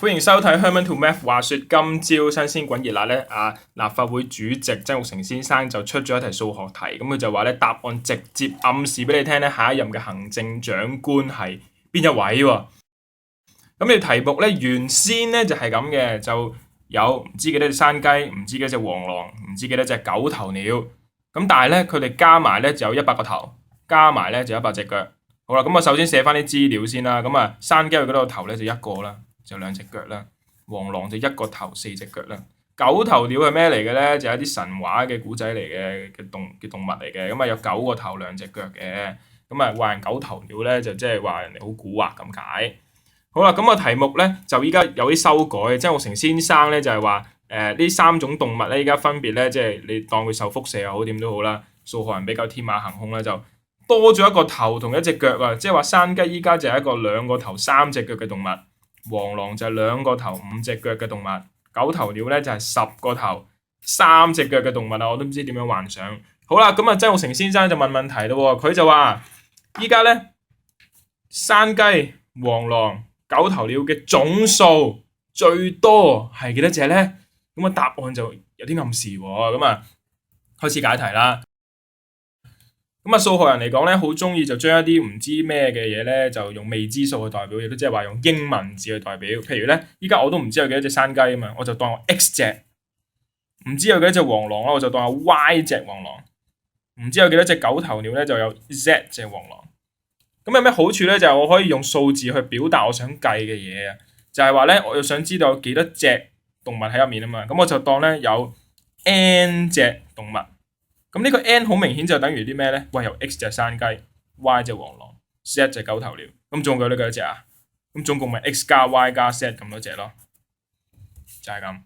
歡迎收睇 Herman to Math。話說今朝新鮮滾熱辣咧，立法會主席曾鈺成先生就出咗一題數學題，咁佢就話咧答案直接暗示俾你聽咧，下一任嘅行政長官係邊一位喎？咁呢題目咧原先咧就係咁嘅，就有唔知幾多隻山雞，唔知幾多隻黃狼，唔知幾多隻九頭鳥，咁但係咧佢哋加埋咧就有100個頭，加埋咧就100隻腳。好啦，咁我首先寫翻啲資料先啦。咁山雞佢嗰度個頭咧就1個啦。就2隻腳啦，黃狼就1個頭4隻腳啦，九頭鳥係咩嚟嘅咧？就係一啲神話嘅古仔嚟嘅動物嚟嘅，咁有9個頭2隻腳嘅，咁話人九頭鳥咧就即係話人哋好蠱惑咁解。好啦，咁個題目咧就依家有啲修改，曾鈺成先生咧就係話呢3種動物咧依家分別咧即係你當佢受輻射又好點都好啦，數學人比較天馬行空啦，就多咗1個頭同1隻腳啊，即係話山雞依家就係一個2個頭3隻腳嘅動物。黃狼就係2個頭5隻腳嘅動物，九頭鳥咧就係10個頭3隻腳嘅動物啊！我都唔知點樣幻想。好啦，咁曾鈺成先生就問問題咯，佢就話依家咧山雞、黃狼、九頭鳥嘅總數最多係幾多隻咧？咁答案就有啲暗示喎。咁開始解題啦。咁數學人嚟講咧，好中意就將一啲唔知咩嘅嘢咧，就用未知數去代表，亦都即係話用英文字去代表。譬如咧，依家我都唔知有幾多隻山雞啊嘛，我就當我 X 隻；唔知有幾多隻黃狼啦，我就當我 Y 隻黃狼；唔知有幾多隻九頭鳥咧，就有 Z 隻黃狼。咁有咩好處咧？就係我可以用數字去表達我想計嘅嘢啊。就係話咧，我又想知道有幾多隻動物喺入面啊嘛，咁我就當咧有 N 隻動物。咁呢個 N 好明顯就等於啲咩咧？喂，有 X 隻山雞 ，Y 隻黃狼 ，Z 隻九頭鳥，咁總共有幾多隻啊？咁總共咪 X 加 Y 加 Z 咁多隻咯，就係咁。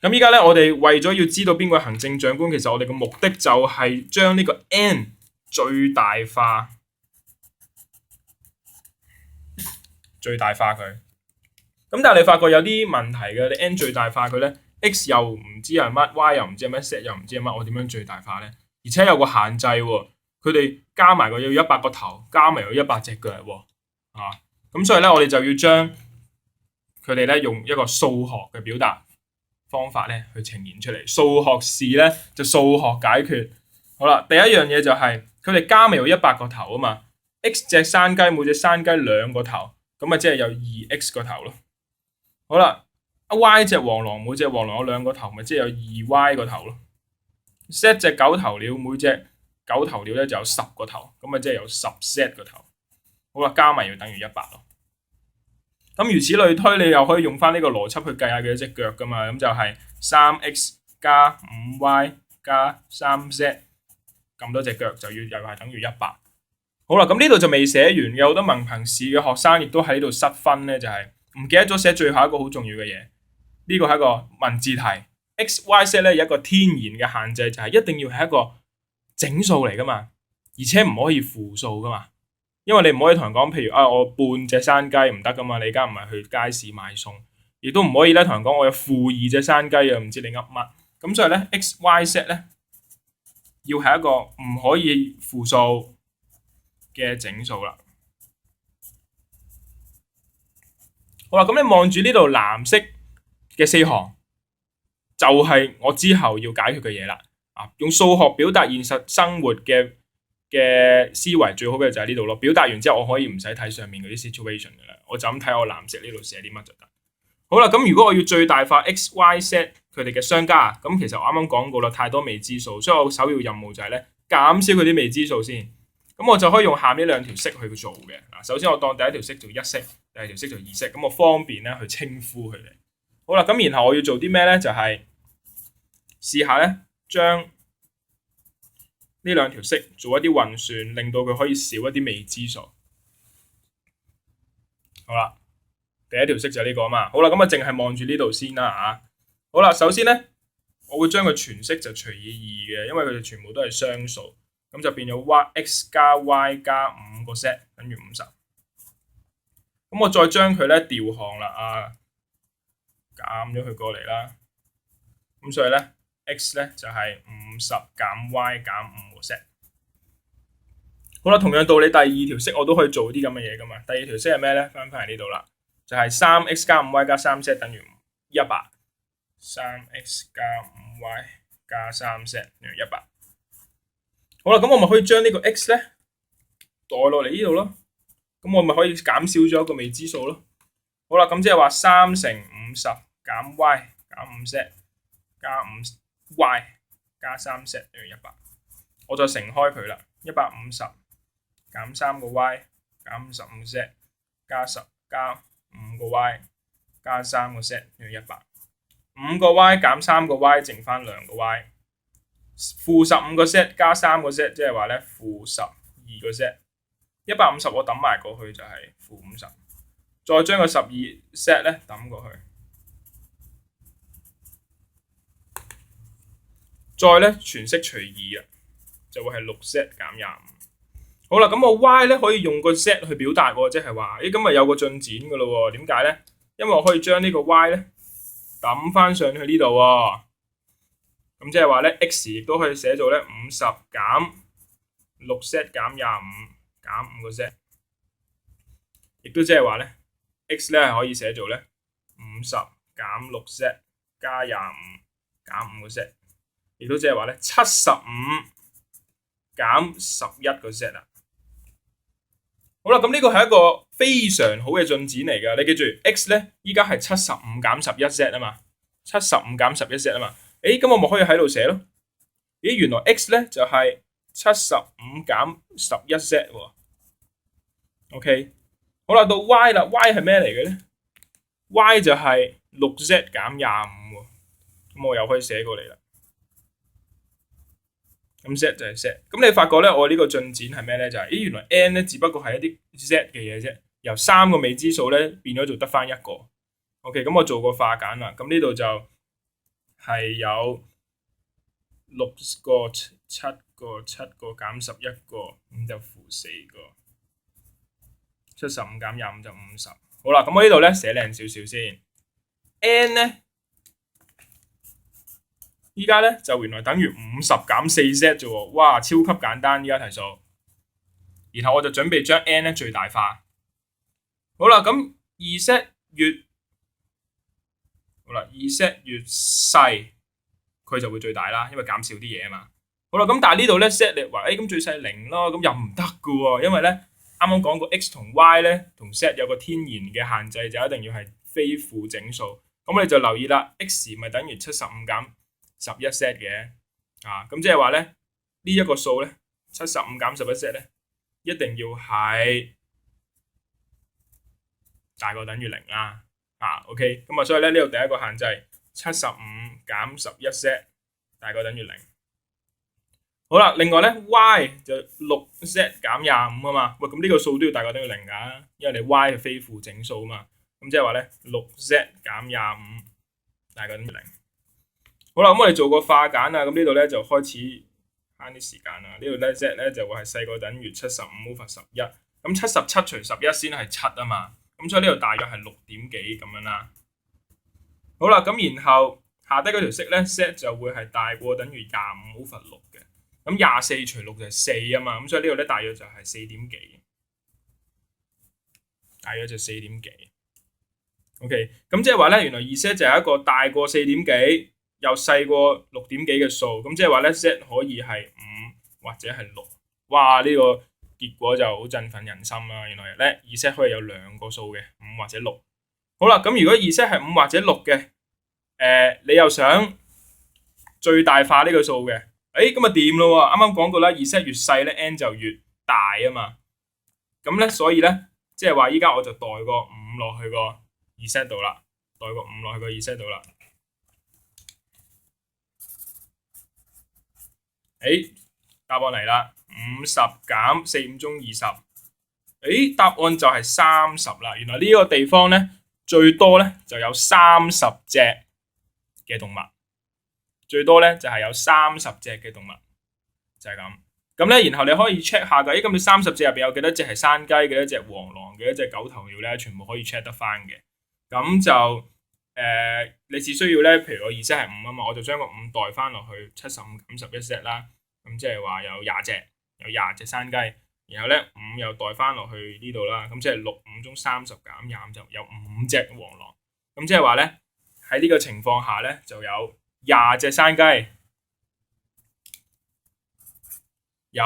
咁依家咧，我哋為咗要知道邊個行政長官，其實我哋嘅目的就係將呢個 N 最大化，佢。咁但係你發覺有啲問題嘅，你 N 最大化佢咧。X 又唔知係乜 ，Y 又唔知係乜 ，Z 又唔知係乜，我點樣最大化咧？而且有個限制喎，佢哋加埋個要100個頭，加埋有100隻腳喎，咁所以咧，我哋就要將佢哋咧用一個數學嘅表達方法咧去呈現出嚟。數學試咧就數學解決。好啦，第一樣嘢就係佢哋加埋有100個頭啊嘛 ，X 隻山雞每隻山雞2個頭，咁即係有2X 個頭咯。好啦。Y 隻黃狼每隻黃狼有2個頭，咪即係有2Y 個頭咯。Z 隻九頭鳥每隻九頭鳥咧就有10個頭，咁咪即係有10Z 個頭。好啦，加埋要等於100咯。咁如此類推，你又可以用翻呢個邏輯去計下幾多隻腳噶嘛？咁就係3X 加5Y 加3Z 咁多隻腳就又係等於100。好啦，咁呢度就未寫完嘅，有好多文憑試嘅學生亦都喺呢度失分咧，就係唔記得咗寫最後一個好重要嘅嘢。呢個係一個文字題 ，X、Y、Z 咧有一個天然嘅限制，就係一定要係一個整數嚟噶嘛，而且唔可以負數噶嘛。因為你唔可以同人講，譬如我半隻山雞唔得噶嘛，你而家唔係去街市買餸，亦都唔可以咧同人講我有-2隻山雞啊，唔知你噏乜。咁所以咧 X、Y、Z 咧要係一個唔可以負數嘅整數啦。好啦，咁你望住呢度藍色嘅4行就係我之後要解決嘅嘢啦。用數學表達現實生活嘅思維最好嘅就係呢度咯。表達完之後，我可以唔使睇上面嗰啲 situation 噶啦，我就咁睇我藍色呢度寫啲乜就得。好啦，咁如果我要最大化 X、Y、Z 佢哋嘅相加，咁其實我啱啱講過啦，太多未知數，所以我首要任務就係咧減少佢啲未知數先。咁我就可以用下面2條式去做嘅。首先我當第一條式做1式，第二條式做2式，咁我方便咧去稱呼佢哋。好啦，咁然後我要做啲咩咧？就係試下咧，將呢2條式做一啲運算，令到佢可以少一啲未知數。好啦，第一條式就係呢個啊嘛。好啦，咁淨係望住呢度先啦。好啦，首先咧，我會將佢全式就除以2嘅，因為佢哋全部都係雙數，咁就變咗 X 加 Y 加5個 Z 等於50。咁我再將佢咧調項啦，減咗佢過嚟啦，咁所以咧 X 咧就係50減 Y 減5個 Z。好啦，同樣道理，第二條式我都可以做啲咁嘅嘢噶嘛。第二條式係咩咧？翻嚟呢度啦，就係3x 加 5y 加3z 等於100。3x 加 5y 加3z 等於100。好啦，咁我咪可以將呢個 x 咧代落嚟呢度咯。咁我咪可以減少咗一個未知數咯。好啦，咁即係話3乘50減 y 減5z 加 5y 加3z等於100。我再乘開佢啦，150減3個 y 減55z 加5個 y 加3個 z 等於100。5個 y 減3個 y 剩翻2個 y。負15個 z 加3個 z 即係話咧負12個 z。150我抌埋過去就係負50，再將個12 z 咧抌過去，再咧全式除2啊，就會係6 z 減25。好啦，咁我 y 咧可以用個 z 去表達喎，即係話，咁咪有個進展噶咯喎？點解咧？因為我可以將呢個 y 咧抌翻上去呢度喎。咁即係話咧 x 亦都可以寫做咧50減6 z 減25。減5個 z， 亦都即係話咧 x 咧係可以寫做咧50減6 z 加25減5個 z， 亦都即係話咧75減11個 z 啊。好啦，咁呢個係一個非常好嘅進展嚟㗎。你記住 x 咧依家係75減11 z 啊嘛，75減11 z 啊嘛。咁我咪可以喺度寫咯。原來 x 咧就係75減11 z 喎。OK， 好啦，到 y 啦 ，y 係咩嚟嘅咧 ？y 就係6 z 減25喎，咁我又可以寫過嚟啦。咁 z 就係 z， 咁你發覺咧，我呢個進展係咩咧？就係、原來 n 咧只不過係一啲 z 嘅嘢啫，由3個未知數咧變咗做得翻1個。OK， 咁我做個化簡啦，咁呢度就係有6個、7個、7個減11個，咁就負4個。75減25就50。好啦，咁我呢度咧寫靚少少先。n 咧，依家咧就原來等於50減4z啫喎，哇，超級簡單依家題數。然後我就準備將 n 咧最大化。好啦，咁2z越越細，佢就會最大啦，因為減少啲嘢啊嘛。好啦，咁但係呢度咧 z 你話咁最細0咯，咁又唔得噶喎，因為咧。啱啱講過 x 同 y 咧同 z 有個天然嘅限制，就一定要係非負整數。咁我哋就留意啦 ，x 咪等於75減11 z 嘅咁即係話咧呢一個數咧75減11 z 咧一定要係大過等於0啦。OK， 咁所以咧呢度第一個限制75減11 z 大過等於0。好啦，另外咧 y 就6 z 減25啊嘛，喂，咁呢個數都要大過等於0噶，因為你 y 係非負整數啊嘛，咁即係話咧6 z 減25大過等於0。好啦，咁我哋做個化簡啊，咁呢度咧就開始慳啲時間啦。呢度咧 z 咧就會係細過等於75 over 11，咁77除11先係7啊嘛，咁所以呢度大約係6點幾咁樣啦。好啦，咁然後下低嗰條式咧 z 就會係大過等於25 over 6嘅。咁24除6就係4啊嘛，咁所以呢度咧大約就係4點幾，大約就4點幾。OK， 咁即係話咧，原來2z就係一個大過4點幾又細過6點幾嘅數，咁即係話咧 z 可以係5或者係6。哇！呢個結果就好振奮人心啦。原來咧2z可以有2個數嘅5或者6。好啦，咁如果2z係5或者6嘅，你又想最大化呢個數嘅？咁啊掂咯喎！啱啱講過啦，2z越細咧 n 就越大啊嘛。咁咧所以咧，即係話依家我就代個5落去個2z度啦，代個5落去個2z度啦。答案嚟啦，50減4 5中20。答案就係30啦。原來呢個地方咧最多咧就有30隻嘅動物。最多咧就係有30隻嘅動物，就係咁。咁咧，然後你可以 check 下㗎，咁你30隻入邊有幾多隻係山雞，幾多隻黃狼，幾多隻狗頭鳥咧，全部可以 check 得翻嘅。咁就你只需要咧，譬如我2z係5啊嘛，我就將個5代翻落去75減11z啦。咁即係話有20隻山雞，然後咧5又代翻落去呢度啦，咁即係6×5中30減25就有5隻黃狼。咁即係話咧喺呢個情況下咧就有20隻山雞，有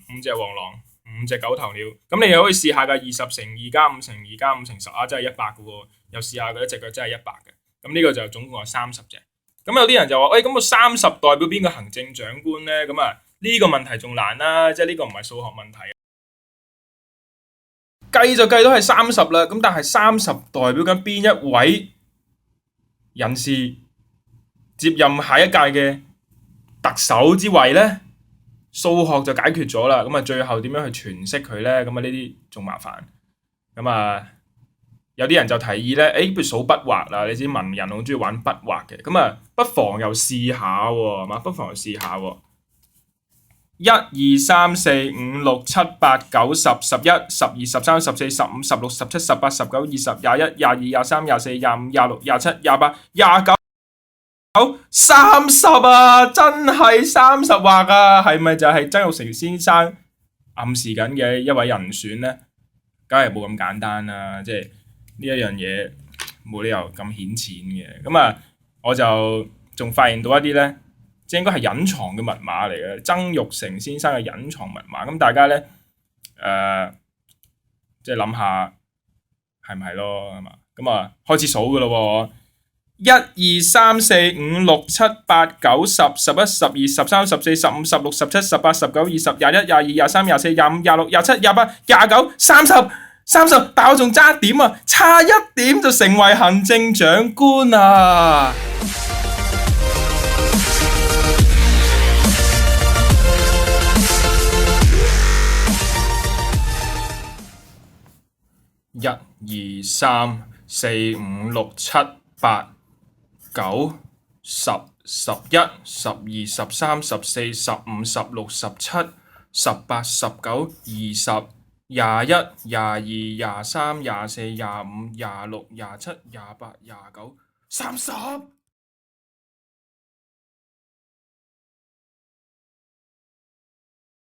5隻黃狼。5隻九頭鳥，咁你又可以試下㗎，20×2+5×2+5×10啊，真係100嘅喎。又試下佢一隻腳真係100嘅。咁呢個就總共有30隻。咁有啲人就話，咁個30代表邊個行政長官咧？咁啊呢個問題仲難啦，即係呢個唔係數學問題。計就計到係30啦，咁但係30代表緊邊一位人士接任下一屆嘅特首之位咧？數學就解決咗啦，咁啊最後點樣去詮釋佢咧？咁啊呢啲仲麻煩。咁啊有啲人就提議咧，不如數筆畫啦，你知文人好中意玩筆畫嘅，咁啊不妨又試下喎，係嘛？不妨又試下喎。1、2、3、4、5、6、7、8、9、10、11、12、13、14、15、16、17、18、19、20、21、22、23、24、25、26、27、28、29。30啊，真係30畫啊，係咪就係曾鈺成先生暗示緊嘅一位人選呢？梗係冇咁簡單啦，即係呢一樣嘢冇理由咁顯淺嘅。咁啊，我就仲發現到一啲呢，即係應該係隱藏嘅密碼嚟嘅，曾鈺成先生嘅隱藏密碼。咁大家呢，即係諗下係唔係咯？係嘛？咁啊，開始數噶咯喎。1、2、3、4、5、6、7、8、9、10、11、12、13、14、15、16、17、18、19、20、21、22、23、24、25、26、27、28、29、30，但我仲差一點啊，差一點就成為行政長官啊！1、2、3、4、5、6、7、8、9、10、11、12、13、14、15、16、17、18、19、20、21、22、23、24、25、26、27、28、29、30。